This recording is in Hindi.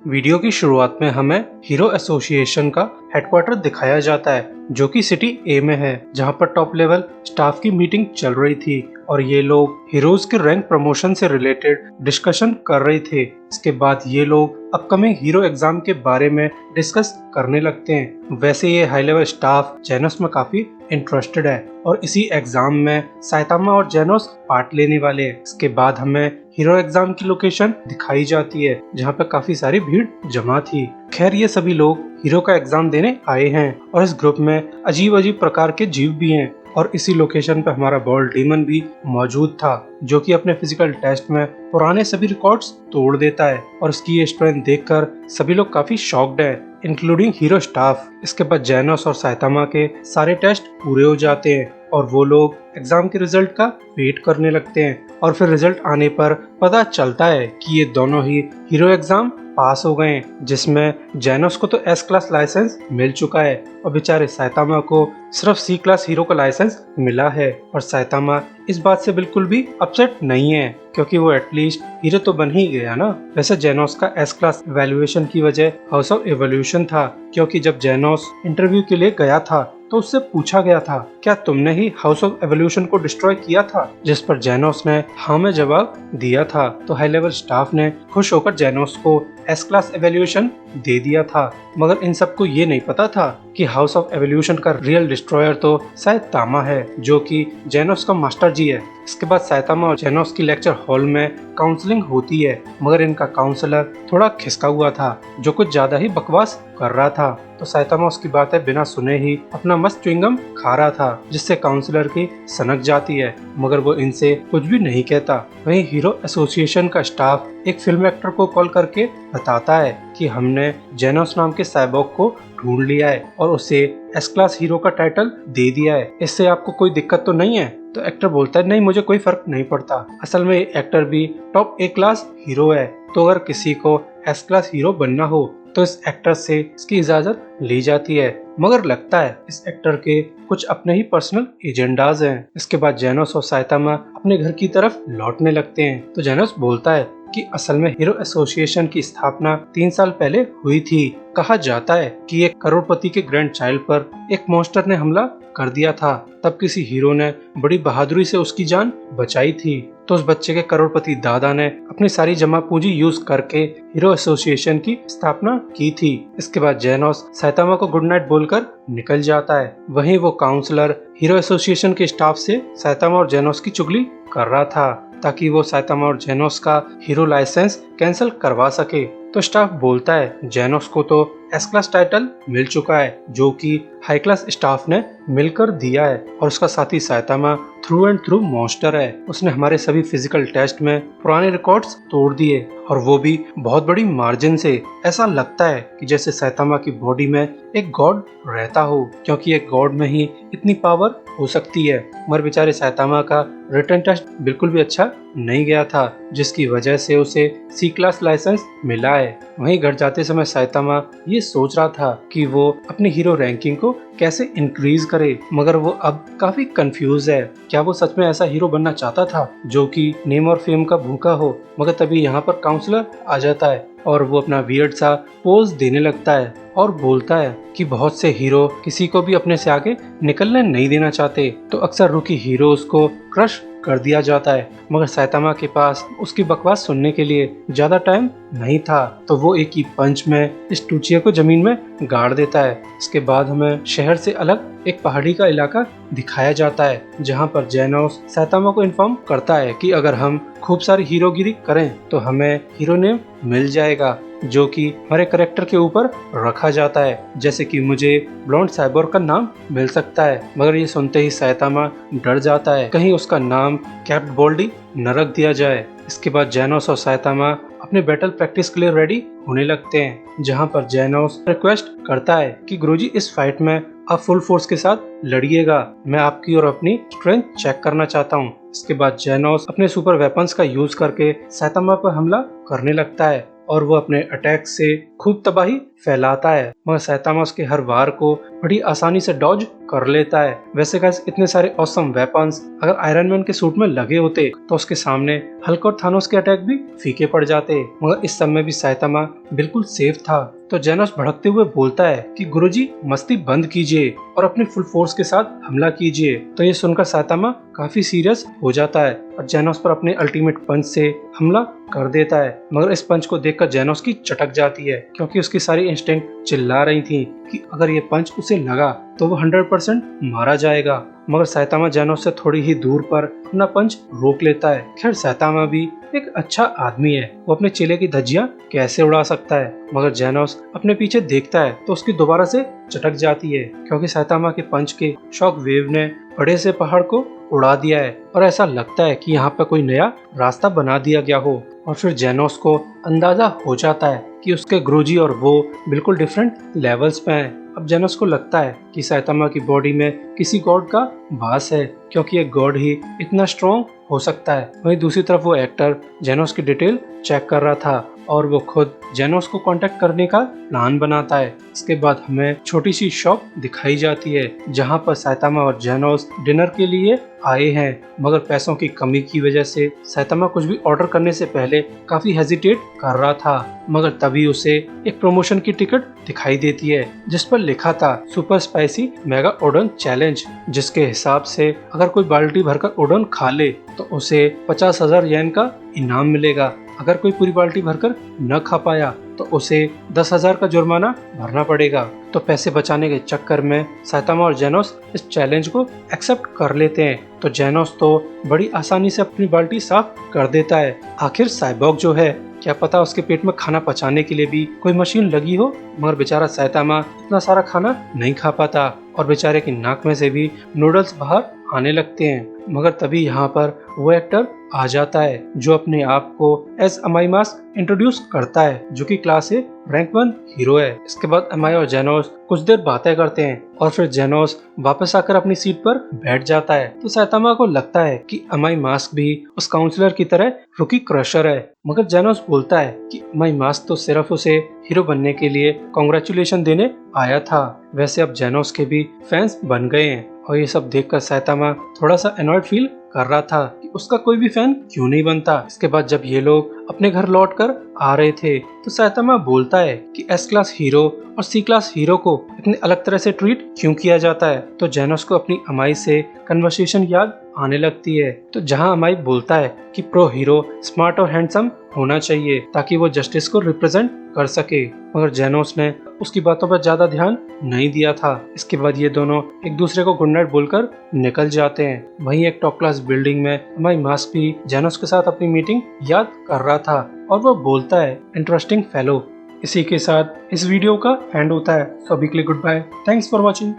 वीडियो की शुरुआत में हमें हीरो एसोसिएशन का हेडक्वार्टर दिखाया जाता है जो कि सिटी ए में है, जहां पर टॉप लेवल स्टाफ की मीटिंग चल रही थी और ये लोग हीरोज के रैंक प्रमोशन से रिलेटेड डिस्कशन कर रहे थे। इसके बाद ये लोग अपकमिंग हीरो एग्जाम के बारे में डिस्कस करने लगते हैं। वैसे ये हाई लेवल स्टाफ जेनोस में काफी इंटरेस्टेड है और इसी एग्जाम में साइतामा और जेनोस पार्ट लेने वाले हैं। इसके बाद हमें हीरो एग्जाम की लोकेशन दिखाई जाती है जहाँ पे काफी सारी भीड़ जमा थी। खैर ये सभी लोग हीरो का एग्जाम देने आए हैं और इस ग्रुप में अजीब अजीब प्रकार के जीव भी हैं और इसी लोकेशन पे हमारा बॉल डीमन भी मौजूद था जो कि अपने फिजिकल टेस्ट में पुराने सभी रिकॉर्ड्स तोड़ देता है और उसकी ये स्ट्रेंथ देखकर सभी लोग काफी शॉक्ड है, इंक्लूडिंग हीरो स्टाफ। इसके बाद जेनोस और साइतामा के सारे टेस्ट पूरे हो जाते हैं और वो लोग एग्जाम के रिजल्ट का वेट करने लगते हैं और फिर रिजल्ट आने पर पता चलता है कि ये दोनों ही हीरो एग्जाम पास हो गए, जिसमें जेनोस को तो एस क्लास लाइसेंस मिल चुका है और बेचारे साइतामा को सिर्फ सी क्लास हीरो का लाइसेंस मिला है। और साइतामा इस बात से बिल्कुल भी अपसेट नहीं है क्योंकि वो एटलीस्ट हीरो तो बन ही गया ना। वैसे जेनोस का एस क्लास इवैल्यूएशन की वजह हाउस ऑफ एवोल्यूशन था, क्योंकि जब जेनोस इंटरव्यू के लिए गया था तो उससे पूछा गया था क्या तुमने ही हाउस ऑफ एवोल्यूशन को डिस्ट्रॉय किया था, जिस पर जेनोस ने हाँ में जवाब दिया था। तो हाई लेवल स्टाफ ने खुश होकर जेनोस को एस क्लास एवोल्यूशन दे दिया था, मगर इन सबको ये नहीं पता था कि हाउस ऑफ एवोल्यूशन का रियल डिस्ट्रॉयर तो साइतामा है जो कि जेनोस का मास्टर जी है। इसके बाद साइतामा और जेनोस की लेक्चर हॉल में काउंसलिंग होती है, मगर इनका काउंसलर थोड़ा खिसका हुआ था जो कुछ ज्यादा ही बकवास कर रहा था। तो साइतामा उसकी बातें बिना सुने ही अपना मस्त च्युइंगम खा रहा था, जिससे काउंसलर की सनक जाती है, मगर वो इनसे कुछ भी नहीं कहता। वहीं हीरो एसोसिएशन का स्टाफ एक फिल्म एक्टर को कॉल करके बताता है कि हमने जेनोस नाम के साइबॉग को ढूंढ लिया है और उसे एस क्लास हीरो का टाइटल दे दिया है। इससे आपको कोई दिक्कत तो नहीं है? तो एक्टर बोलता है नहीं, मुझे कोई फर्क नहीं पड़ता, असल में एक्टर भी टॉप ए क्लास हीरो है, तो अगर किसी को एस क्लास हीरो बनना हो तो इस एक्टर से इसकी इजाजत ली जाती है। मगर लगता है इस एक्टर के कुछ अपने ही पर्सनल एजेंडाज हैं। इसके बाद जेनोस और साइतामा अपने घर की तरफ लौटने लगते हैं। तो जेनोस बोलता है कि असल में हीरो एसोसिएशन की स्थापना 3 साल पहले हुई थी। कहा जाता है कि एक करोड़पति के ग्रैंड चाइल्ड पर एक मॉन्स्टर ने हमला कर दिया था, तब किसी हीरो ने बड़ी बहादुरी से उसकी जान बचाई थी। तो उस बच्चे के करोड़पति दादा ने अपनी सारी जमा पूंजी यूज करके हीरो एसोसिएशन की स्थापना की थी। इसके बाद जेनोस साइतामा को गुड नाइट बोलकर निकल जाता है। वहीं वो काउंसलर हीरो एसोसिएशन के स्टाफ से साइतामा और जेनोस की चुगली कर रहा था ताकि वो साइतामा और जेनोस का हीरो लाइसेंस कैंसिल करवा सके। तो स्टाफ बोलता है जेनोस को तो एस क्लास टाइटल मिल चुका है जो कि हाई क्लास स्टाफ ने मिलकर दिया है और उसका साथी Saitama through and through monster है। उसने हमारे सभी फिजिकल टेस्ट में पुराने रिकॉर्ड्स तोड़ दिए और वो भी बहुत बड़ी मार्जिन से। ऐसा लगता है कि जैसे साइतामा की बॉडी में एक गॉड रहता हो, क्योंकि एक गॉड में ही इतनी पावर हो सकती है। मगर बेचारे साइतामा का रिटन टेस्ट बिल्कुल भी अच्छा नहीं गया था, जिसकी वजह से उसे सी क्लास लाइसेंस मिला है। वहीं घर जाते समय साइतामा ये सोच रहा था कि वो अपनी हीरो रैंकिंग को कैसे इंक्रीज करे, मगर वो अब काफी कंफ्यूज है। क्या वो सच में ऐसा हीरो बनना चाहता था जो कि नेम और फेम का भूखा हो? मगर तभी यहाँ पर काउंसलर आ जाता है और वो अपना वियर्ड सा पोज देने लगता है और बोलता है कि बहुत से हीरो किसी को भी अपने से आगे निकलने नहीं देना चाहते, तो अक्सर रूकी हीरोज को क्रश कर दिया जाता है। मगर साइतामा के पास उसकी बकवास सुनने के लिए ज्यादा टाइम नहीं था, तो वो एक ही पंच में इस टूचिया को जमीन में गाड़ देता है। इसके बाद हमें शहर से अलग एक पहाड़ी का इलाका दिखाया जाता है जहाँ पर जेनोस साइतामा को इन्फॉर्म करता है कि अगर हम खूब सारी हीरोगिरी करें तो हमें हीरो नेम मिल जाएगा जो कि हमारे करेक्टर के ऊपर रखा जाता है, जैसे कि मुझे ब्लॉन्ड साइबोर्ग का नाम मिल सकता है। मगर ये सुनते ही साइतामा डर जाता है कहीं उसका नाम कैप्ट बोल्डी न रख दिया जाए। इसके बाद जेनोस और साइतामा अपने बैटल प्रैक्टिस के लिए रेडी होने लगते हैं, जहां पर जेनोस रिक्वेस्ट करता है कि गुरुजी इस फाइट में आप फुल फोर्स के साथ लड़िएगा, मैं आपकी और अपनी स्ट्रेंथ चेक करना चाहता हूं। इसके बाद जेनोस अपने सुपर वेपन्स का यूज करके साइतामा पर हमला करने लगता है और वो अपने अटैक से खूब तबाही फैलाता है, मगर साइतामा उसके हर वार को बड़ी आसानी से डॉज कर लेता है। वैसे गाइस इतने सारे ऑसम वेपन्स अगर आयरन मैन के सूट में लगे होते तो उसके सामने हल्क और थानोस के अटैक भी फीके पड़ जाते, मगर इस समय भी साइतामा बिल्कुल सेफ था। तो जेनोस भड़कते हुए बोलता है कि गुरुजी मस्ती बंद कीजिए और अपनी फुल फोर्स के साथ हमला कीजिए। तो ये सुनकर साइतामा काफी सीरियस हो जाता है और जेनोस पर अपने अल्टीमेट पंच से हमला कर देता है, मगर इस पंच को देखकर जेनोस की चटक जाती है क्योंकि उसकी सारी इंस्टिंक्ट चिल्ला रही थी कि अगर ये पंच उसे लगा तो वो 100% मारा जाएगा। मगर साइतामा जेनोस से थोड़ी ही दूर पर अपना पंच रोक लेता है। खैर साइतामा भी एक अच्छा आदमी है, वो अपने चेले की धज्जियां कैसे उड़ा सकता है, मगर जेनोस अपने पीछे देखता है तो उसकी दोबारा से चटक जाती है क्योंकि साइतामा के पंच के शॉक वेव ने बड़े से पहाड़ को उड़ा दिया है और ऐसा लगता है कि यहाँ पर कोई नया रास्ता बना दिया गया हो। और फिर जेनोस को अंदाजा हो जाता है कि उसके गुरुजी और वो बिल्कुल डिफरेंट लेवल्स पे हैं। अब जेनोस को लगता है कि साइतामा की बॉडी में किसी गॉड का वास है क्योंकि एक गॉड ही इतना स्ट्रॉन्ग हो सकता है। वहीं दूसरी तरफ वो एक्टर जेनोस की डिटेल चेक कर रहा था और वो खुद जेनोस को कांटेक्ट करने का प्लान बनाता है। इसके बाद हमें छोटी सी शॉप दिखाई जाती है जहां पर साइतामा और जेनोस डिनर के लिए आए हैं, मगर पैसों की कमी की वजह से साइतामा कुछ भी ऑर्डर करने से पहले काफी हेजिटेट कर रहा था। मगर तभी उसे एक प्रमोशन की टिकट दिखाई देती है जिस पर लिखा था super spicy mega Odean challenge, जिसके हिसाब से अगर कोई बाल्टी भरकर ओडन खा ले तो उसे 50,000 येन का इनाम मिलेगा। अगर कोई पूरी बाल्टी भरकर न खा पाया तो उसे 10,000 का जुर्माना भरना पड़ेगा। तो पैसे बचाने के चक्कर में साइतामा और जेनोस इस चैलेंज को एक्सेप्ट कर लेते हैं। तो जेनोस तो बड़ी आसानी से अपनी बाल्टी साफ कर देता है। आखिर साइबॉग जो है, क्या पता उसके पेट में खाना पचाने के लिए भी कोई मशीन लगी हो, मगर बेचारा साइतामा इतना सारा खाना नहीं खा पाता और बेचारे की नाक में से भी नूडल्स बाहर आने लगते हैं। मगर तभी यहाँ पर वो एक्टर आ जाता है जो अपने आप को एज अमाई मास्क इंट्रोड्यूस करता है, जो कि क्लास ए रैंक 1 हीरो है। इसके बाद अमाई और जेनोस कुछ देर बातें करते हैं और फिर जेनोस वापस आकर अपनी सीट पर बैठ जाता है। तो साइतामा को लगता है कि अमाई मास्क भी उस काउंसलर की तरह रुकी क्रशर है, मगर जेनोस बोलता है कि अमाई मास्क तो सिर्फ उसे हीरो बनने के लिए कांग्रेचुलेशन देने आया था। वैसे अब जेनोस के भी फैंस बन गए हैं और ये सब देखकर साइतामा थोड़ा सा एनॉयड फील कर रहा था कि उसका कोई भी फैन क्यों नहीं बनता। इसके बाद जब ये लोग अपने घर लौटकर आ रहे थे तो साइतामा बोलता है कि एस क्लास हीरो और सी क्लास हीरो को इतने अलग तरह से ट्रीट क्यों किया जाता है। तो जेनोस को अपनी अमाई से कन्वर्सेशन याद आने लगती है, तो जहां अमाई बोलता है कि प्रो हीरो स्मार्ट और हैंडसम होना चाहिए ताकि वो जस्टिस को रिप्रेजेंट कर सके, मगर जेनोस ने उसकी बातों पर ज्यादा ध्यान नहीं दिया था। इसके बाद ये दोनों एक दूसरे को गुड नाइट बोलकर निकल जाते हैं। वहीं एक टॉप क्लास बिल्डिंग में अमाई मास्क भी जेनोस के साथ अपनी मीटिंग याद कर रहा था और वो बोलता है इंटरेस्टिंग फेलो। इसी के साथ इस वीडियो का एंड होता है। सभी के लिए goodbye, thanks for watching.